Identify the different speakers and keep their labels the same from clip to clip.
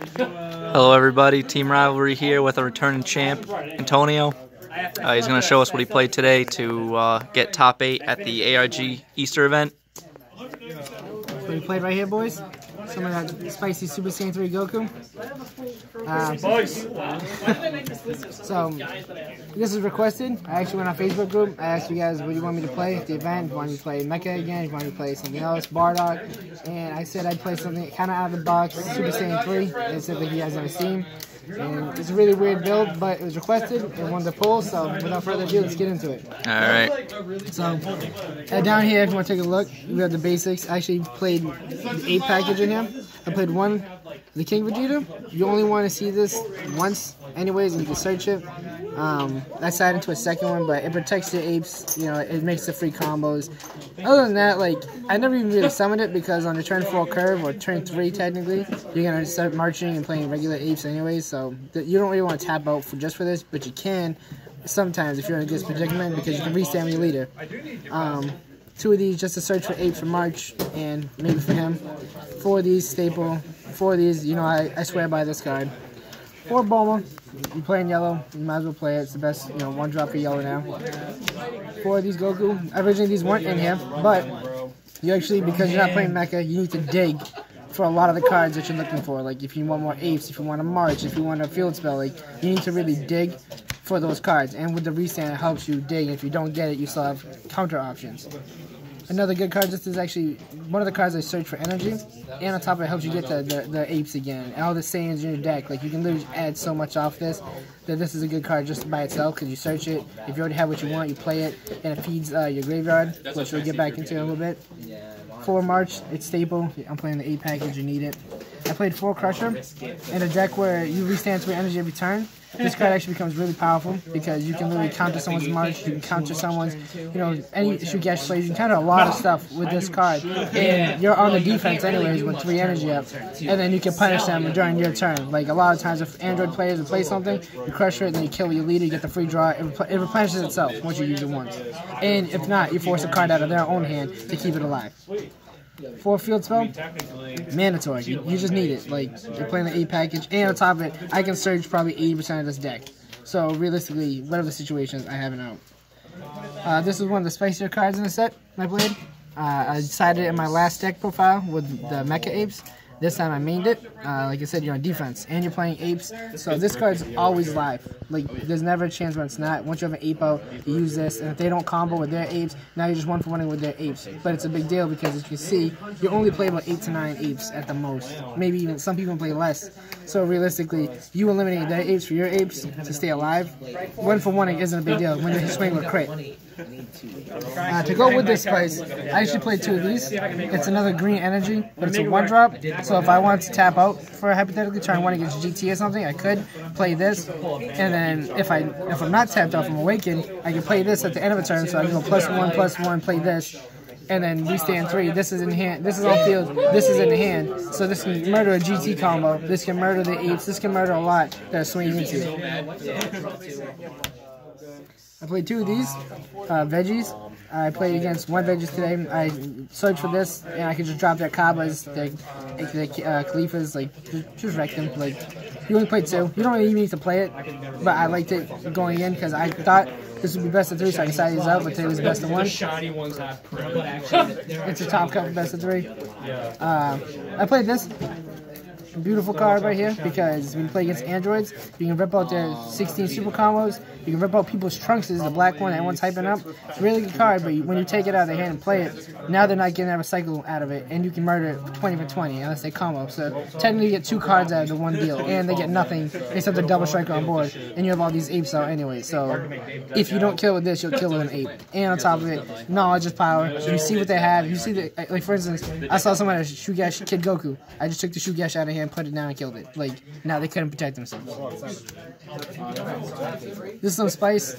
Speaker 1: Hello everybody, Team Rivalry here with a returning champ, Antonio. He's going to show us what he played today to get top 8 at the ARG Easter event.
Speaker 2: So we played right here, boys. Some of that spicy Super Saiyan 3 Goku. So this is requested. I actually went on Facebook group. I asked you guys what you want me to play at the event. If you want me to play Mecha again, if you want me to play something else, Bardock. And I said I'd play something kind of out of the box, Super Saiyan 3. It's something you guys never seen. And it's a really weird build, but it was requested. It won the poll, so without further ado, let's get into it.
Speaker 1: Alright.
Speaker 2: So, down here, if you want to take a look, we have the basics. I actually played the 8 package in here. I played one, the King Vegeta. You only want to see this once, anyways, and you can search it. I side into a second one, but it protects your apes. You know, it makes the free combos. Other than that, like, I never even really summoned it because on the turn 4 curve, or turn 3 technically, you're going to start marching and playing regular apes anyways, so you don't really want to tap out just for this, but you can sometimes if you're in a good predicament because you can restamp your leader. 2 of these just to search for apes for March and maybe for him. 4 of these staple. 4 of these, you know, I swear by this card. 4 Bulma. You play in yellow, you might as well play it. It's the best, you know, 1 drop for yellow now. 4 of these Goku. Originally these weren't in here, but you actually, because you're not playing Mecha, you need to dig for a lot of the cards that you're looking for. Like if you want more apes, if you want a march, if you want a field spell, like you need to really dig for those cards. And with the restand, it helps you dig. If you don't get it, you still have counter options. Another good card, this is actually one of the cards I search for energy, and on top of it helps you get the apes again, and all the Saiyans in your deck. Like you can literally add so much off this, that this is a good card just by itself, because you search it, if you already have what you want, you play it, and it feeds your graveyard, which we'll get back into in a little bit. 4 March, it's staple. I'm playing the 8 package, you need it. I played 4 Crusher, in a deck where you restand 3 energy every turn. This card actually becomes really powerful because you can literally counter someone's march, you can counter someone's, you know, any Shugesh plays. You can counter a lot of stuff with this card. And you're on the defense anyways with 3 energy up. And then you can punish them during your turn. Like a lot of times if Android players will play something, you crush it and then you kill your leader, you get the free draw. It replenishes itself once you use it once. And if not, you force a card out of their own hand to keep it alive. 4 field spell, mandatory. You just need it. Like you're playing the 8 package, and on top of it, I can search probably 80% of this deck. So realistically, whatever the situations, I have it out. This is one of the spicier cards in the set I played. I decided in my last deck profile with the Mecha Apes. This time I mained it. Like I said, you're on defense and you're playing apes. So this card's always live. Like there's never a chance when it's not. Once you have an ape out, you use this, and if they don't combo with their apes, now you're just 1 for 1 with their apes. But it's a big deal because as you can see, you only play about 8 to 9 apes at the most. Maybe even some people play less. So realistically, you eliminate their apes for your apes to stay alive. 1 for 1 isn't a big deal when you're swinging with crit. To go with this spice, I actually played 2 of these. It's another green energy, but it's a 1 drop. So if I wanted to tap out for a hypothetically turn 1 against GT or something, I could play this. And then if I'm not tapped out from Awaken, I can play this at the end of a turn. So I can go +1/+1, play this, and then we stand 3. This is in hand. This is on field. This is in the hand. So this can murder a GT combo. This can murder the apes. This can murder a lot that are swinging into you. I played 2 of these veggies. I played against 1 veggies today. I searched for this, and I could just drop their Kabbas, their Khalifas, like just wreck them. Like you only played 2. You don't even need to play it, but I liked it going in because I thought this would be best of 3, so I decided these out. But today was best of 1. It's a top cut for best of 3. I played this. Beautiful card right here because when you play against androids, you can rip out their 16 super combos. You can rip out people's trunks, the black one that everyone's hyping up. It's a really good card, but when you take it out of their hand and play it, now they're not getting that recycle out of it, and you can murder it 20 for 20 unless they combo. So technically you get 2 cards out of the 1 deal, and they get nothing except the double striker on board, and you have all these apes out anyway. So if you don't kill with this, you'll kill with an ape. And on top of it, knowledge is power. You see what they have. You see the, like for instance, I saw someone at Shugesh Kid Goku. I just took the Shugesh out of hand, put it down, and killed it. Like now they couldn't protect themselves. This is some spice.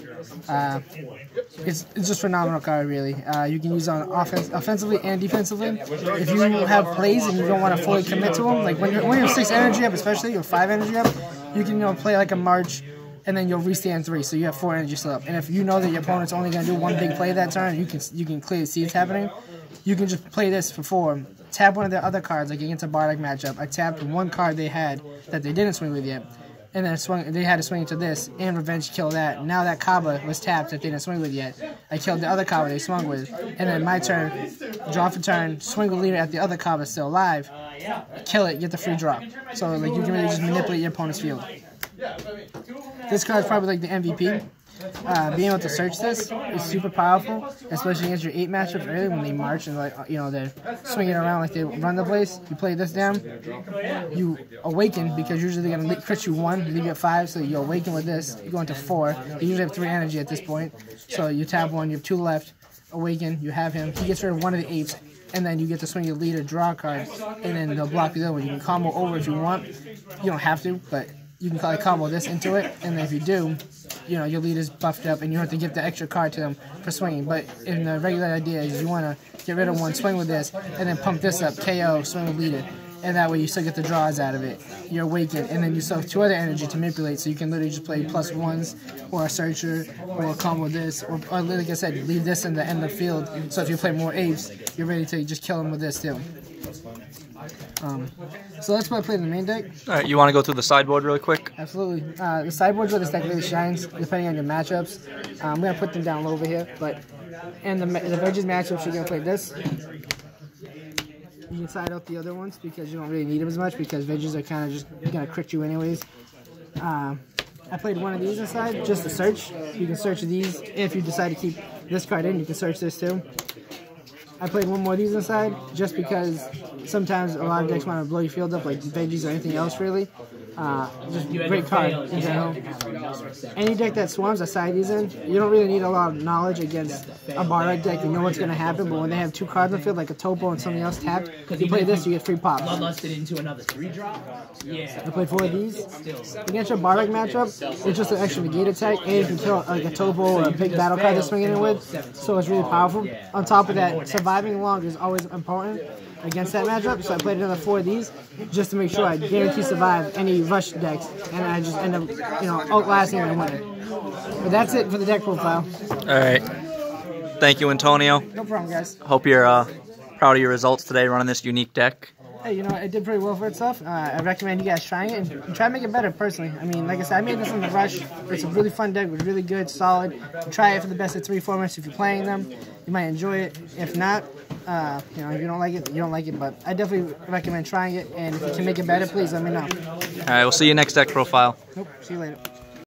Speaker 2: It's just a phenomenal card, really. You can use it on offensively and defensively. If you have plays and you don't want to fully commit to them, like when you're 6 energy up, especially or 5 energy up, you can play like a March and then you'll restand 3, so you have 4 energy still up. And if you know that your opponent's only going to do one big play that turn, you can clearly see it's happening. You can just play this for 4. Tap one of their other cards, like against a Bardock matchup. I tapped one card they had that they didn't swing with yet, and then they had to swing into this and revenge kill that. Now that Kaba was tapped that they didn't swing with yet. I killed the other Kaba they swung with, and then my turn, draw for turn, swing with leader at the other Kaba still alive, kill it, get the free drop. So like you can really just manipulate your opponent's field. This card's probably like the MVP. Being able to search this is super powerful, especially against your 8 matchups early when they march and like they're swinging around like they run the place. You play this down, you awaken because usually they're gonna crit you 1, leave you at 5, so you awaken with this. You go into 4. You usually have 3 energy at this point, so you tap 1, you have 2 left. Awaken, you have him. He gets rid of one of the 8s, and then you get to swing your leader, draw a card, and then they'll block the other one. You can combo over if you want. You don't have to, but you can probably combo this into it, and then if you do, your leader's buffed up, and you have to give the extra card to them for swinging. But in the regular idea is you want to get rid of 1, swing with this, and then pump this up, KO, swing with leader, and that way you still get the draws out of it. You're awakened, and then you still have 2 other energy to manipulate, so you can literally just play +1s, or a searcher, or a combo this, or like I said, leave this in the end of the field, so if you play more 8s, you're ready to just kill them with this too. So let's play the main deck.
Speaker 1: Alright, you want to go through the sideboard really quick?
Speaker 2: Absolutely. The sideboard's where this deck really shines, depending on your matchups. I'm going to put them down low over here, but in the Veggies matchups, you're going to play this. You can side out the other ones because you don't really need them as much because Veggies are kind of just going to crit you anyways. I played one of these inside just to search. You can search these. If you decide to keep this card in, you can search this too. I played one more of these inside just because sometimes a lot of decks want to blow your field up like Veggies or anything else really. Just great card in general. Any deck that swarms, I side these in. You don't really need a lot of knowledge against a Bardock deck. You know what's going to happen, but when they have 2 cards in the field, like a Topo and something else tapped, if you play this, you get free pops.
Speaker 3: Into another 3-drop. Yeah.
Speaker 2: I played 4 of these. Against your Bardock matchup, it's just an extra negate attack, and you can kill like a Topo or a big battle card they're swinging in with, so it's really powerful. On top of that, surviving long is always important against that matchup, so I played another 4 of these just to make sure I guarantee survive any rush decks, and I just end up, outlasting and winning. But that's it for the deck profile.
Speaker 1: Alright. Thank you, Antonio.
Speaker 2: No problem, guys.
Speaker 1: Hope you're proud of your results today running this unique deck.
Speaker 2: Hey, it did pretty well for itself. I recommend you guys trying it and try to make it better personally. I mean, like I said, I made this on the rush. It's a really fun deck. It's really good, solid. Try it for the best of 3 formats if you're playing them. You might enjoy it. If not, if you don't like it, you don't like it. But I definitely recommend trying it. And if you can make it better, please let me know.
Speaker 1: Alright, we'll see you next deck profile.
Speaker 2: Nope. See you later.